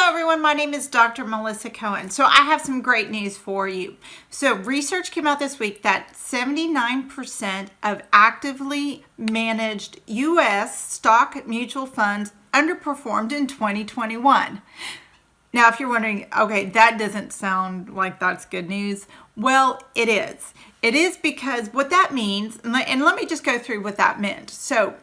everyone, my name is Dr. Melissa Cohen. So I have some great news for you. So research came out this week that 79% of actively managed U.S. stock mutual funds underperformed in 2021. Now, if you're wondering, okay, that doesn't sound like that's good news. Well, it is. It is because what that means, and let me just go through what that meant. So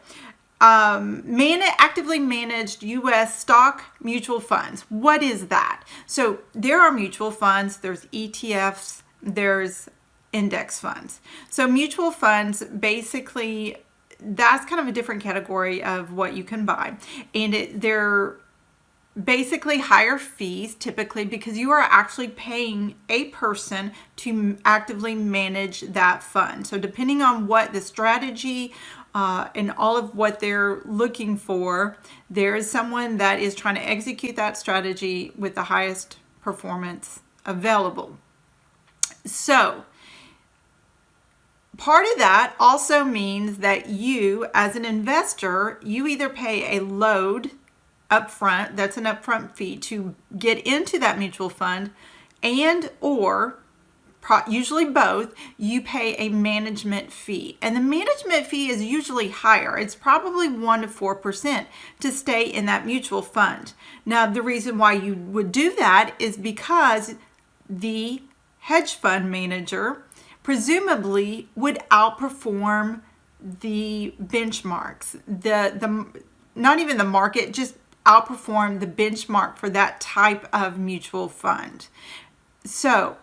actively managed U.S. stock mutual funds. What is that? So there are mutual funds, there's ETFs, there's index funds. So mutual funds, basically, that's kind of a different category of what you can buy. And they're basically higher fees, typically, because you are actually paying a person to actively manage that fund. So depending on what the strategy and all of what they're looking for, there is someone that is trying to execute that strategy with the highest performance available. So part of that also means that you, as an investor, you either pay a load upfront, that's an upfront fee to get into that mutual fund, and or usually both, you pay a management fee. And the management fee is usually higher. It's probably 1% to 4% to stay in that mutual fund. Now, the reason why you would do that is because the hedge fund manager presumably would outperform the benchmarks, not even the market, just outperform the benchmark for that type of mutual fund. So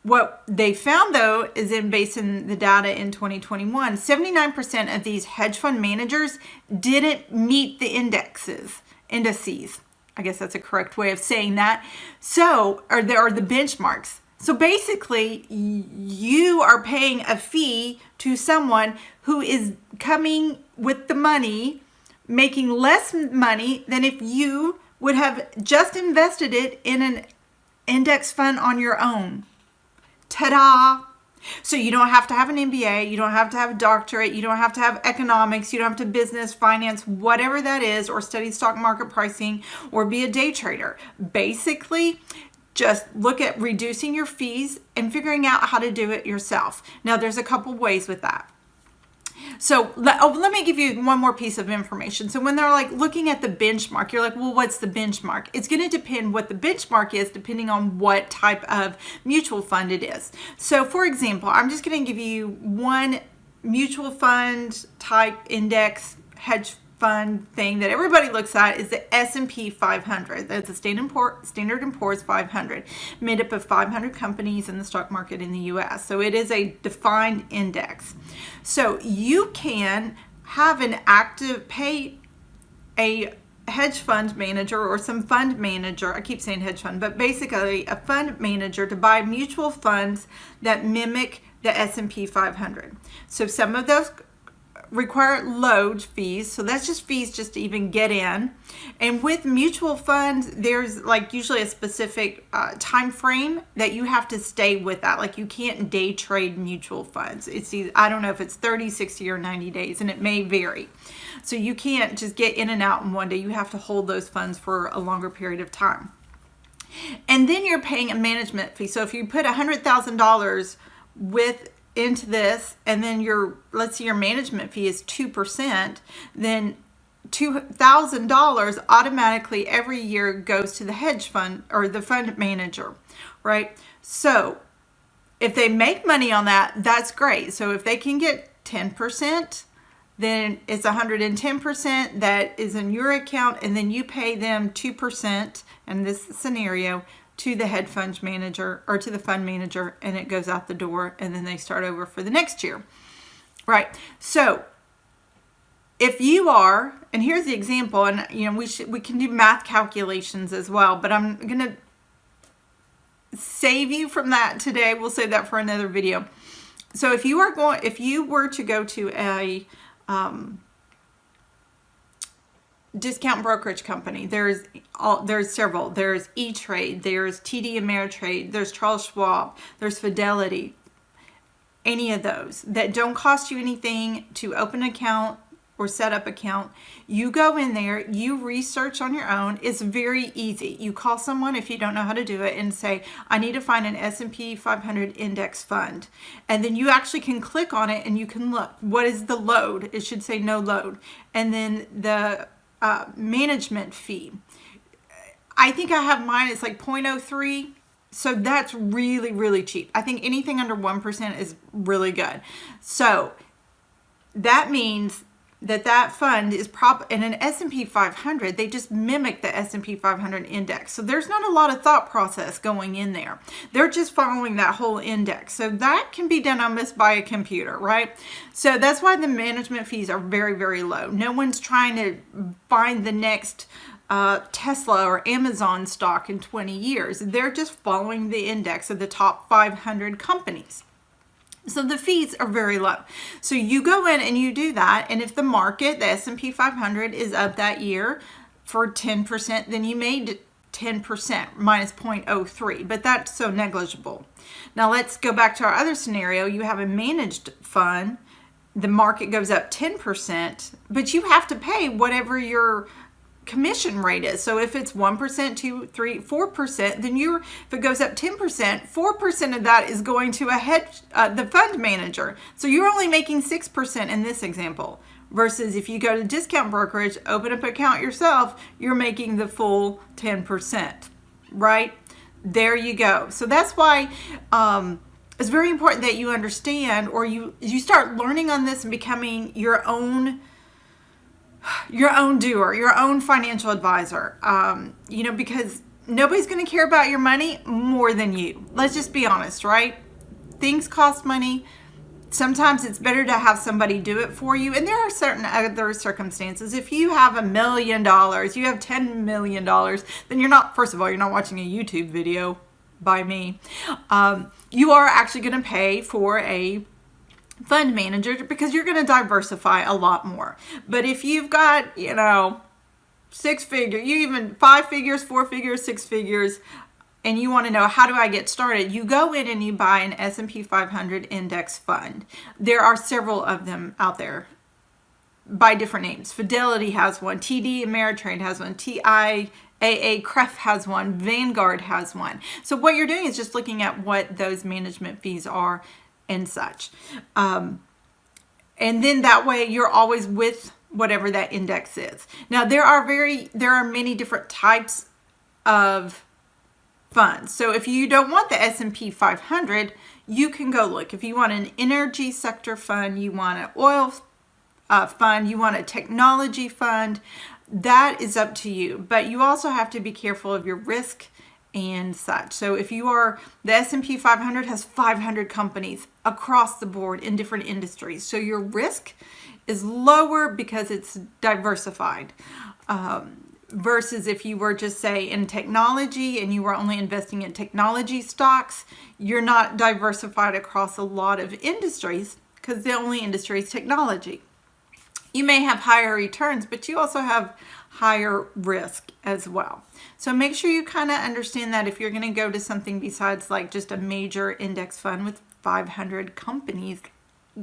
what they found, though, is based in the data in 2021, 79% of these hedge fund managers didn't meet the indices. I guess that's a correct way of saying that. So, or there are the benchmarks. So basically, you are paying a fee to someone who is coming with the money, making less money than if you would have just invested it in an index fund on your own. Ta-da! So you don't have to have an MBA, you don't have to have a doctorate, you don't have to have economics, you don't have to business, finance, whatever that is, or study stock market pricing, or be a day trader. Basically, just look at reducing your fees and figuring out how to do it yourself. Now, there's a couple ways with that. So let me give you one more piece of information. So when they're like looking at the benchmark, you're like, well, what's the benchmark? It's going to depend what the benchmark is depending on what type of mutual fund it is. So for example, I'm just going to give you one mutual fund type index hedge fund thing that everybody looks at is the S&P 500. That's a Standard & Poor's 500, made up of 500 companies in the stock market in the U.S. So it is a defined index. So you can have pay a hedge fund manager or some fund manager, I keep saying hedge fund, but basically a fund manager to buy mutual funds that mimic the S&P 500. So some of those require load fees, so that's just fees just to even get in. And with mutual funds, there's like usually a specific time frame that you have to stay with that. Like you can't day trade mutual funds. It's either, I don't know if it's 30, 60, or 90 days, and it may vary. So you can't just get in and out in one day. You have to hold those funds for a longer period of time. And then you're paying a management fee. So if you put $100,000 into this, and then let's say your management fee is 2%, then $2,000 automatically every year goes to the hedge fund or the fund manager, right? So if they make money on that, that's great. So if they can get 10%, then it's 110% that is in your account, and then you pay them 2% in this scenario to the hedge fund manager or to the fund manager, and it goes out the door, and then they start over for the next year. Right. So if you are, and here's the example, and we can do math calculations as well, but I'm going to save you from that today. We'll save that for another video. So if you were to go to a discount brokerage company, there's several. There's E-Trade, there's TD Ameritrade, there's Charles Schwab, there's Fidelity. Any of those that don't cost you anything to open an account or setup account. You go in there, you research on your own. It's very easy. You call someone if you don't know how to do it and say, I need to find an S&P 500 index fund. And then you actually can click on it and you can look. What is the load? It should say no load. And then the management fee. I think I have mine, it's like 0.03. So that's really, really cheap. I think anything under 1% is really good. So that means that that fund is in an S&P 500, they just mimic the S&P 500 index. So there's not a lot of thought process going in there. They're just following that whole index. So that can be done almost by a computer, right? So that's why the management fees are very, very low. No one's trying to find the next Tesla or Amazon stock in 20 years. They're just following the index of the top 500 companies. So the fees are very low. So you go in and you do that. And if the market, the S&P 500 is up that year for 10%, then you made 10% minus 0.03, but that's so negligible. Now let's go back to our other scenario. You have a managed fund. The market goes up 10%, but you have to pay whatever your commission rate is. So if it's 1%, 2, 3, 4%, then if it goes up 10%, 4% of that is going to the fund manager. So you're only making 6% in this example. Versus if you go to discount brokerage, open up an account yourself, you're making the full 10%, right? There you go. So that's why it's very important that you understand, or you start learning on this and becoming your own doer, your own financial advisor, because nobody's going to care about your money more than you. Let's just be honest, right? Things cost money. Sometimes it's better to have somebody do it for you. And there are certain other circumstances. If you have $1 million, you have $10 million, then first of all, you're not watching a YouTube video by me. You are actually going to pay for a fund manager because you're going to diversify a lot more. But if you've got, 6 figures, you even 5 figures, 4 figures, 6 figures, and you want to know, how do I get started? You go in and you buy an S&P 500 index fund. There are several of them out there by different names. Fidelity has one, TD Ameritrade has one, TIAA CREF has one, Vanguard has one. So what you're doing is just looking at what those management fees are and such. And then that way you're always with whatever that index is. Now there are many different types of funds. So if you don't want the S&P 500, you can go look. If you want an energy sector fund, you want an oil fund, you want a technology fund, that is up to you. But you also have to be careful of your risk and such. So if the S&P 500 has 500 companies across the board in different industries. So your risk is lower because it's diversified. Versus if you were just say in technology and you were only investing in technology stocks, you're not diversified across a lot of industries because the only industry is technology. You may have higher returns, but you also have higher risk as well. So make sure you kind of understand that if you're going to go to something besides like just a major index fund with 500 companies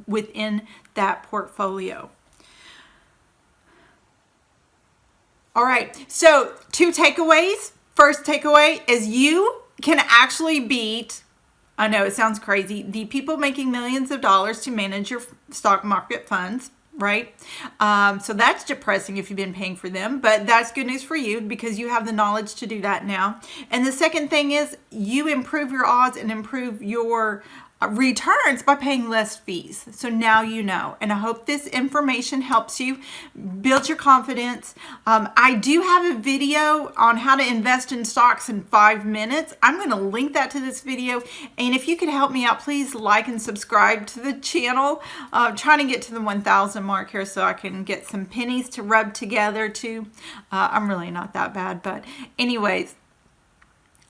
within that portfolio. All right, so 2 takeaways. First takeaway is you can actually beat, I know it sounds crazy, the people making millions of dollars to manage your stock market funds, right? So that's depressing if you've been paying for them, but that's good news for you because you have the knowledge to do that now. And the second thing is you improve your odds and improve your returns by paying less fees. So now you know, and I hope this information helps you build your confidence. I do have a video on how to invest in stocks in 5 minutes. I'm going to link that to this video, and if you could help me out, please like and subscribe to the channel. I'm trying to get to the 1,000 mark here so I can get some pennies to rub together too. I'm really not that bad, but anyways.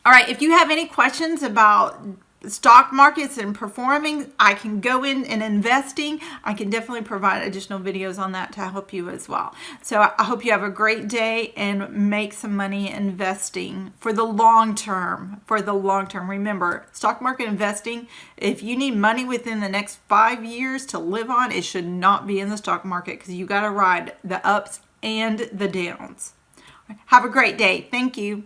All right, if you have any questions about stock markets and performing, I can go in and investing. I can definitely provide additional videos on that to help you as well. So I hope you have a great day and make some money investing for the long term. For the long term. Remember, stock market investing, if you need money within the next 5 years to live on, it should not be in the stock market, because you got to ride the ups and the downs. Have a great day. Thank you.